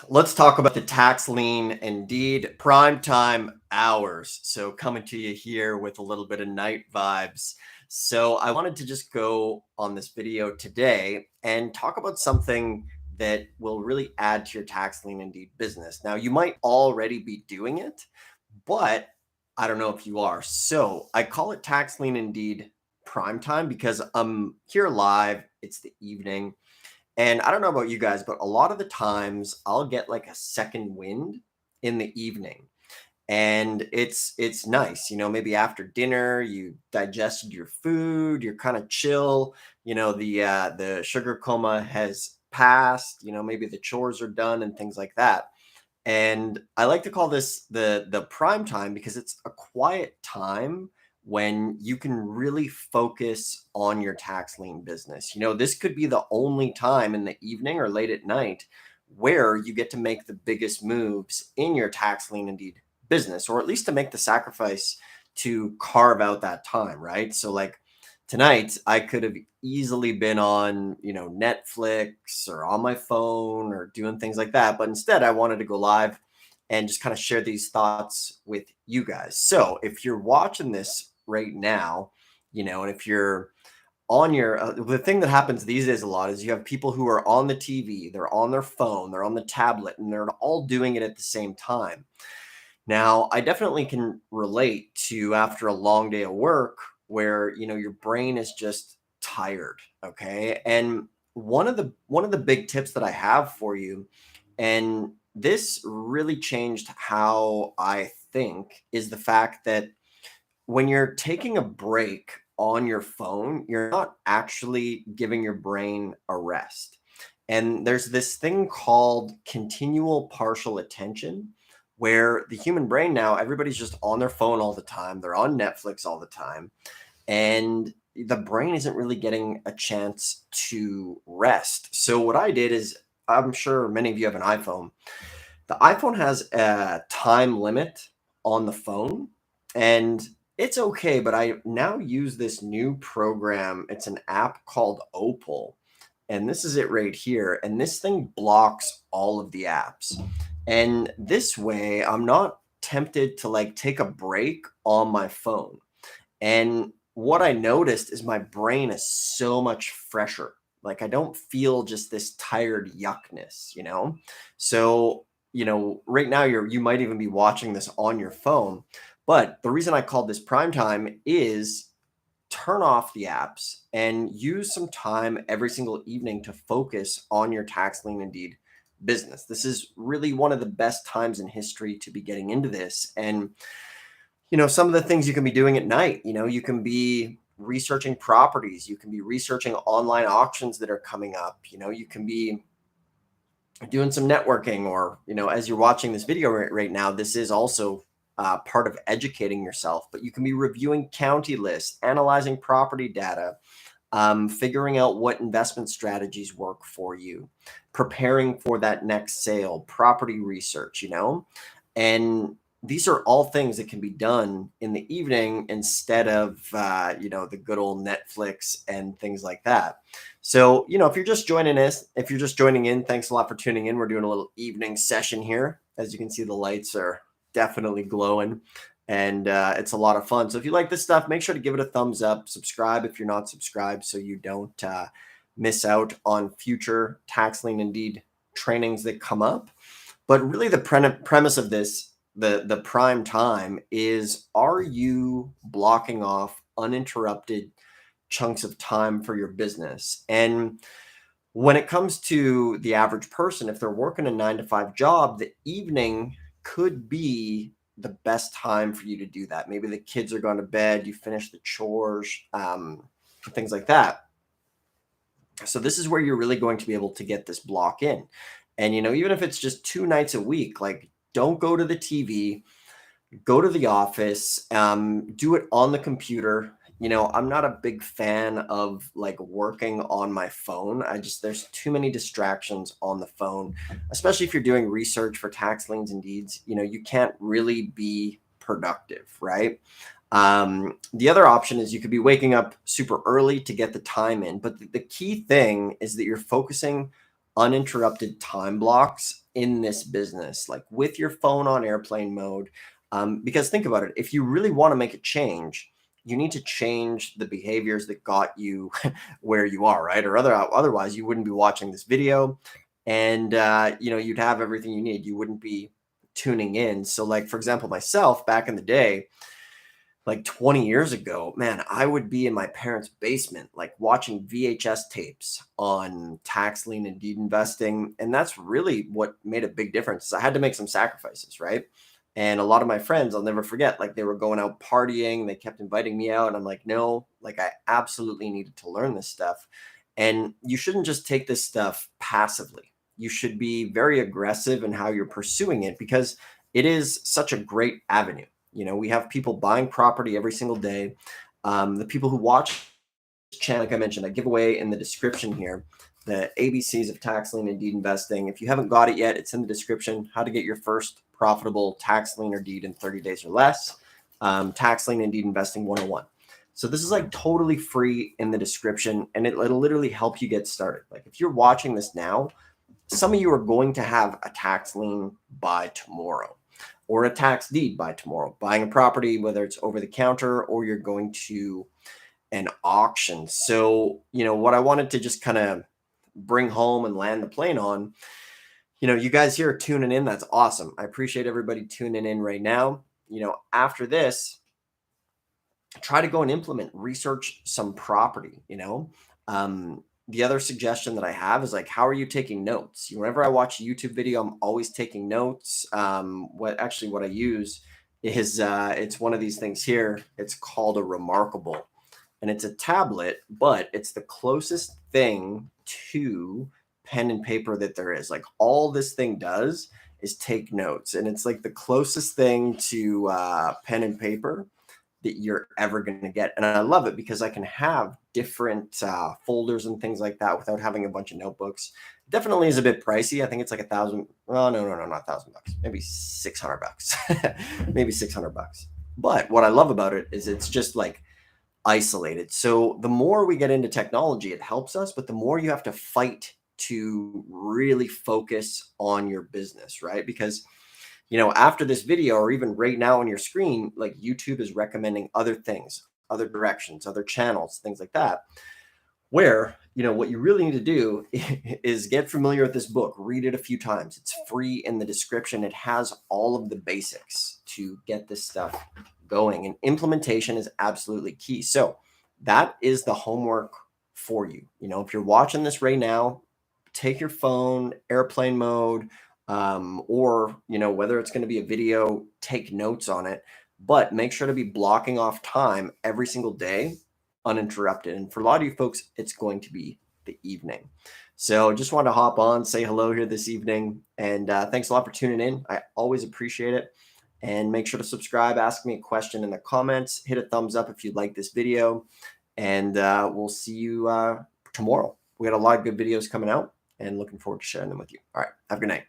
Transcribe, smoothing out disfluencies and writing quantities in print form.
Let's talk about the tax lien and deed prime time hours. So, coming to you here with a little bit of night vibes. So, I wanted to just go on this video today and talk about something that will really add to your tax lien and deed business. Now, you might already be doing it, but I don't know if you are. So, I call it tax lien and deed prime time because I'm here live, it's the evening, and I don't know about you guys, but a lot of the times I'll get like a second wind in the evening. And it's nice, maybe after dinner, you digested your food, you're kind of chill, the sugar coma has passed, maybe the chores are done and things like that. And I like to call this the prime time because it's a quiet time when you can really focus on your tax lien business. This could be the only time in the evening or late at night where you get to make the biggest moves in your tax lien and deed business, or at least to make the sacrifice to carve out that time, right? So like tonight I could have easily been on, Netflix or on my phone or doing things like that, but instead I wanted to go live and just kind of share these thoughts with you guys. So if you're watching this right now, and if you're on your the thing that happens these days a lot is you have people who are on the TV, they're on their phone, they're on the tablet, and they're all doing it at the same time. Now, I definitely can relate to after a long day of work where, your brain is just tired, okay? And one of the big tips that I have for you, and this really changed how I think, is the fact that when you're taking a break on your phone, you're not actually giving your brain a rest. And there's this thing called continual partial attention, where the human brain now, everybody's just on their phone all the time. They're on Netflix all the time. And the brain isn't really getting a chance to rest. So, what I did is, I'm sure many of you have an iPhone. The iPhone has a time limit on the phone, and it's okay, but I now use this new program. It's an app called Opal, and this is it right here. And this thing blocks all of the apps. And this way, I'm not tempted to like take a break on my phone. And what I noticed is my brain is so much fresher. Like I don't feel just this tired yuckness. So, right now you might even be watching this on your phone. But the reason I called this prime time is turn off the apps and use some time every single evening to focus on your tax lien and deed business. This is really one of the best times in history to be getting into this. And some of the things you can be doing at night, you can be researching properties, you can be researching online auctions that are coming up, you can be doing some networking, or, as you're watching this video right now, this is also part of educating yourself, but you can be reviewing county lists, analyzing property data, figuring out what investment strategies work for you, preparing for that next sale, property research, and these are all things that can be done in the evening instead of, the good old Netflix and things like that. So, if you're just joining us, if you're just joining in, thanks a lot for tuning in. We're doing a little evening session here. As you can see, the lights are definitely glowing, and it's a lot of fun. So if you like this stuff, make sure to give it a thumbs up, subscribe if you're not subscribed, so you don't miss out on future tax lien and deed trainings that come up. But really the premise of this, the prime time, is, are you blocking off uninterrupted chunks of time for your business? And when it comes to the average person, if they're working a 9 to 5 job, the evening could be the best time for you to do that. Maybe the kids are going to bed, you finish the chores, things like that. So this is where you're really going to be able to get this block in. And, even if it's just 2 nights a week, like, don't go to the TV, go to the office, do it on the computer. I'm not a big fan of like working on my phone. There's too many distractions on the phone, especially if you're doing research for tax liens and deeds. You can't really be productive, right? The other option is you could be waking up super early to get the time in. But the key thing is that you're focusing uninterrupted time blocks in this business, like with your phone on airplane mode. Because think about it, if you really want to make a change, you need to change the behaviors that got you where you are, right? Or otherwise, you wouldn't be watching this video, and you'd have everything you need. You wouldn't be tuning in. So, like for example, myself back in the day, like 20 years ago, man, I would be in my parents' basement, like watching VHS tapes on tax lien and deed investing. And that's really what made a big difference. Is I had to make some sacrifices, right? And a lot of my friends, I'll never forget, like they were going out partying, they kept inviting me out. And I'm like, no, like I absolutely needed to learn this stuff. And you shouldn't just take this stuff passively. You should be very aggressive in how you're pursuing it because it is such a great avenue. We have people buying property every single day. The people who watch this channel, like I mentioned, I give away in the description here the ABCs of tax lien and deed investing. If you haven't got it yet, it's in the description. How to get your first profitable tax lien or deed in 30 days or less. Tax lien and deed investing 101. So this is like totally free in the description, and it'll literally help you get started. Like if you're watching this now, some of you are going to have a tax lien by tomorrow, or a tax deed by tomorrow, buying a property, whether it's over the counter or you're going to an auction. So, what I wanted to just kind of bring home and land the plane on, you guys here are tuning in. That's awesome. I appreciate everybody tuning in right now. After this, try to go and implement, research some property, the other suggestion that I have is like, how are you taking notes? Whenever I watch a YouTube video, I'm always taking notes. What I use is it's one of these things here. It's called a Remarkable, and it's a tablet, but it's the closest thing to pen and paper that there is. Like all this thing does is take notes, and it's like the closest thing to pen and paper that you're ever going to get. And I love it because I can have different folders and things like that without having a bunch of notebooks. It definitely is a bit pricey. I think it's like $1,000. Oh, no, not $1,000. Maybe $600. Maybe $600. But what I love about it is it's just like isolated. So the more we get into technology, it helps us, but the more you have to fight to really focus on your business, right? Because after this video, or even right now on your screen, like YouTube is recommending other things, other directions, other channels, things like that, where, what you really need to do is get familiar with this book, read it a few times. It's free in the description. It has all of the basics to get this stuff going, and implementation is absolutely key. So that is the homework for you. If you're watching this right now, take your phone, airplane mode, or whether it's going to be a video, take notes on it, but make sure to be blocking off time every single day uninterrupted. And for a lot of you folks, it's going to be the evening. So just wanted to hop on, say hello here this evening, and thanks a lot for tuning in. I always appreciate it. And make sure to subscribe, ask me a question in the comments, hit a thumbs up if you like this video, and we'll see you tomorrow. We got a lot of good videos coming out, and looking forward to sharing them with you. All right, have a good night.